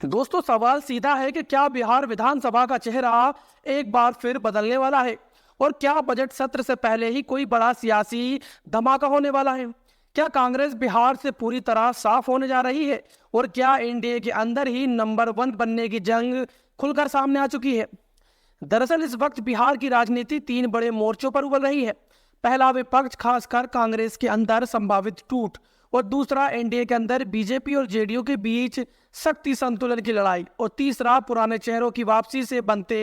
दोस्तों, सवाल सीधा है कि क्या बिहार विधानसभा का चेहरा एक बार फिर बदलने वाला है? और क्या बजट सत्र से पहले ही कोई बड़ा सियासी धमाका होने वाला है? क्या कांग्रेस बिहार से पूरी तरह साफ होने जा रही है? और क्या एनडीए के अंदर ही नंबर 1 बनने की जंग खुलकर सामने आ चुकी है? दरअसल इस वक्त बिहार की राजनीति 3 बड़े मोर्चों पर उबल रही है। पहला, विपक्ष खासकर कांग्रेस के अंदर संभावित टूट, और दूसरा, एनडीए के अंदर बीजेपी और जेडीयू के बीच शक्ति संतुलन की लड़ाई, और तीसरा, पुराने चेहरों की वापसी से बनते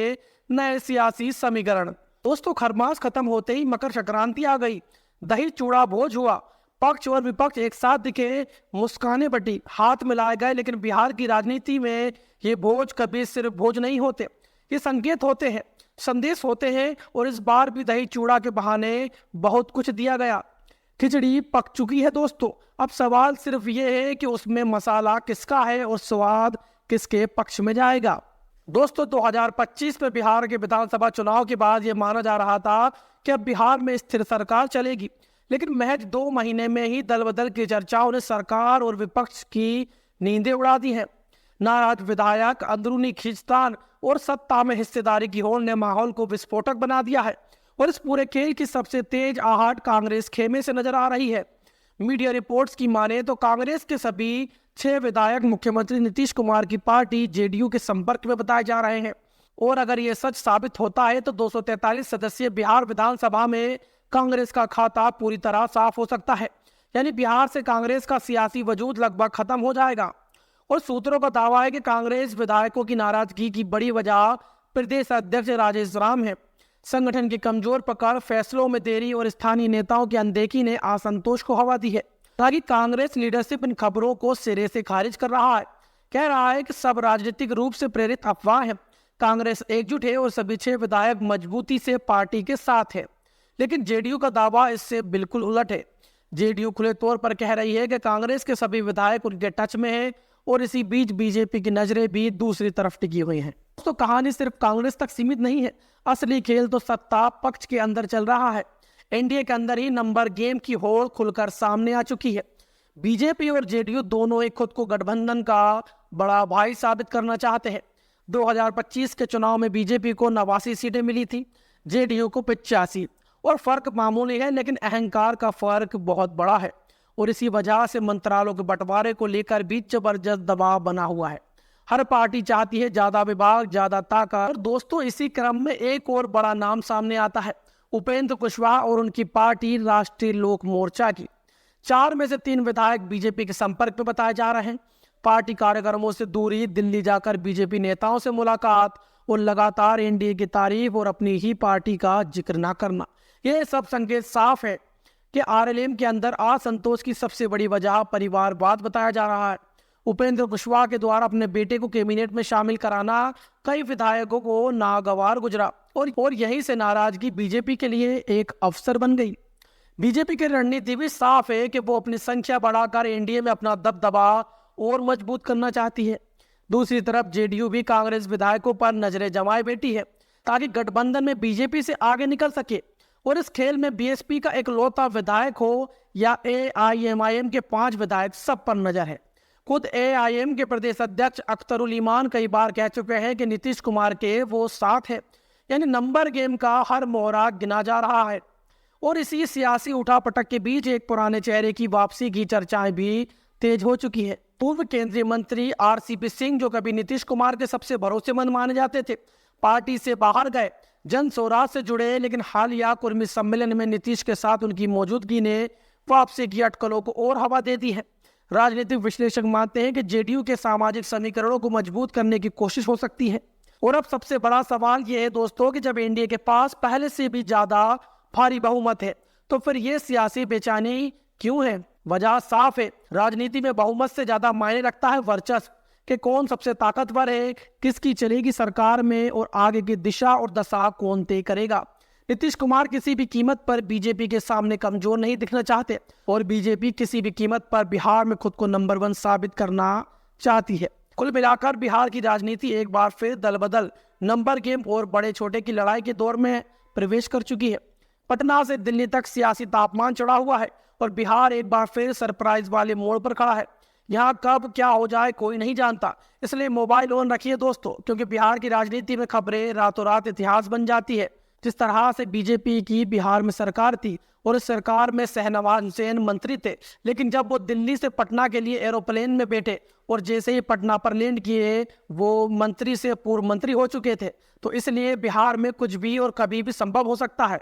नए सियासी समीकरण। दोस्तों, खरमास खत्म होते ही मकर संक्रांति आ गई। दही चूड़ा भोज हुआ। पक्ष और विपक्ष एक साथ दिखे, मुस्काने बटी, हाथ मिलाए गए। लेकिन बिहार की राजनीति में ये भोज कभी सिर्फ भोज नहीं होते, ये संकेत होते हैं, संदेश होते हैं। और इस बार भी दही चूड़ा के बहाने बहुत कुछ दिया गया। खिचड़ी पक चुकी है दोस्तों। अब सवाल सिर्फ ये है कि उसमें मसाला किसका है और स्वाद किसके पक्ष में जाएगा। दोस्तों, 2025 में बिहार के विधानसभा चुनाव के बाद ये माना जा रहा था कि अब बिहार में स्थिर सरकार चलेगी। लेकिन महज 2 महीने में ही दल बदल की चर्चाओं ने सरकार और विपक्ष की नींदें उड़ा दी हैं। नाराज विधायक, अंदरूनी खींचतान और सत्ता में हिस्सेदारी की होड़ ने माहौल को विस्फोटक बना दिया है। और इस पूरे खेल की सबसे तेज आहट कांग्रेस खेमे से नजर आ रही है। मीडिया रिपोर्ट्स की माने तो कांग्रेस के सभी 6 विधायक मुख्यमंत्री नीतीश कुमार की पार्टी जेडीयू के संपर्क में बताए जा रहे हैं। और अगर ये सच साबित होता है तो 243 सदस्यीय बिहार विधानसभा में कांग्रेस का खाता पूरी तरह साफ हो सकता है। यानी बिहार से कांग्रेस का सियासी वजूद लगभग खत्म हो जाएगा। और सूत्रों का दावा है कि कांग्रेस विधायकों की नाराजगी की बड़ी वजह प्रदेश अध्यक्ष राजेश राम है। संगठन की कमजोर पकड़, फैसलों में देरी और स्थानीय नेताओं की अनदेखी ने असंतोष को हवा दी है। ताकि कांग्रेस लीडरशिप इन खबरों को सिरे से खारिज कर रहा है। कह रहा है कि सब राजनीतिक रूप से प्रेरित अफवाह है। कांग्रेस एकजुट है और सभी 6 विधायक मजबूती से पार्टी के साथ है। लेकिन जेडीयू का दावा इससे बिल्कुल उलट है। जेडीयू खुले तौर पर कह रही है कि कांग्रेस के सभी विधायक उनके टच में है। और इसी बीच बीजेपी की नजरें भी दूसरी तरफ टिकी हुई हैं। तो कहानी सिर्फ कांग्रेस तक सीमित नहीं है। असली खेल तो सत्ता पक्ष के अंदर चल रहा है। एनडीए के अंदर ही नंबर गेम की होड़ खुलकर सामने आ चुकी है। बीजेपी और जेडीयू दोनों एक खुद को गठबंधन का बड़ा भाई साबित करना चाहते हैं। 2025 के चुनाव में बीजेपी को 89 सीटें मिली थी, जेडीयू को 85। और फर्क मामूली है, लेकिन अहंकार का फर्क बहुत बड़ा है। और इसी वजह से मंत्रालयों के बंटवारे को लेकर भी जबरदस्त दबाव बना हुआ है। हर पार्टी चाहती है ज्यादा विभाग, ज्यादा ताकत। और दोस्तों, इसी क्रम में एक और बड़ा नाम सामने आता है, उपेंद्र कुशवाहा और उनकी पार्टी राष्ट्रीय लोक मोर्चा की। 4 में से 3 विधायक बीजेपी के संपर्क में बताए जा रहे हैं। पार्टी कार्यक्रमों से दूरी, दिल्ली जाकर बीजेपी नेताओं से मुलाकात और लगातार एनडीए की तारीफ और अपनी ही पार्टी का जिक्र न करना, ये सब संकेत साफ है कि आरएलएम के अंदर असंतोष की सबसे बड़ी वजह परिवारवाद बताया जा रहा है। उपेंद्र कुशवाहा के द्वारा अपने बेटे को कैबिनेट में शामिल कराना कई विधायकों को नागवार गुजरा। और यहीं से नाराजगी बीजेपी के लिए एक अवसर बन गई। बीजेपी की रणनीति भी साफ है कि वो अपनी संख्या बढ़ाकर एनडीए में अपना दबदबा और मजबूत करना चाहती है। दूसरी तरफ जेडीयू भी कांग्रेस विधायकों पर नजरें जमाए बैठी है ताकि गठबंधन में बीजेपी से आगे निकल सके। और इस खेल में बीएसपी का एक लौता विधायक हो या एआईएमआईएम के 5 विधायक, सब पर नजर है। खुद एआईएम के प्रदेश अध्यक्ष अख्तरुल ईमान कई बार कह चुके हैं कि नीतीश कुमार के वो साथ है। यानी नंबर गेम का हर मोहरा गिना जा रहा है। और इसी सियासी उठापटक के बीच एक पुराने चेहरे की वापसी की चर्चाएं भी तेज हो चुकी है। पूर्व केंद्रीय मंत्री आरसीपी सिंह, जो कभी नीतीश कुमार के सबसे भरोसेमंद माने जाते थे, पार्टी से बाहर गए। जन स्वराज से जुड़े, लेकिन हालिया कुर्मी सम्मेलन में नीतीश के साथ उनकी मौजूदगी ने वापसी की अटकलों को और हवा दे दी है। राजनीतिक विश्लेषक मानते हैं कि जेडीयू के सामाजिक समीकरणों को मजबूत करने की कोशिश हो सकती है। और अब सबसे बड़ा सवाल यह है दोस्तों कि जब एनडीए के पास पहले से भी ज्यादा भारी बहुमत है, तो फिर यह सियासी बेचैनी क्यों है? वजह साफ है, राजनीति में बहुमत से ज्यादा मायने रखता है वर्चस्व, कि कौन सबसे ताकतवर है, किसकी चलेगी सरकार में, और आगे की दिशा और दशा कौन तय करेगा। नीतीश कुमार किसी भी कीमत पर बीजेपी के सामने कमजोर नहीं दिखना चाहते। और बीजेपी किसी भी कीमत पर बिहार में खुद को नंबर 1 साबित करना चाहती है। कुल मिलाकर बिहार की राजनीति एक बार फिर दल बदल, नंबर गेम और बड़े छोटे की लड़ाई के दौर में प्रवेश कर चुकी है। पटना से दिल्ली तक सियासी तापमान चढ़ा हुआ है और बिहार एक बार फिर सरप्राइज वाले मोड़ पर खड़ा है। यहाँ कब क्या हो जाए कोई नहीं जानता, इसलिए मोबाइल ऑन रखिए दोस्तों, क्योंकि बिहार की राजनीति में खबरें रातों रात इतिहास बन जाती है। जिस तरह से बीजेपी की बिहार में सरकार थी और इस सरकार में शहनवाज हुसैन मंत्री थे, लेकिन जब वो दिल्ली से पटना के लिए एरोप्लेन में बैठे और जैसे ही पटना पर लैंड किए वो मंत्री से पूर्व मंत्री हो चुके थे। तो इसलिए बिहार में कुछ भी और कभी भी संभव हो सकता है।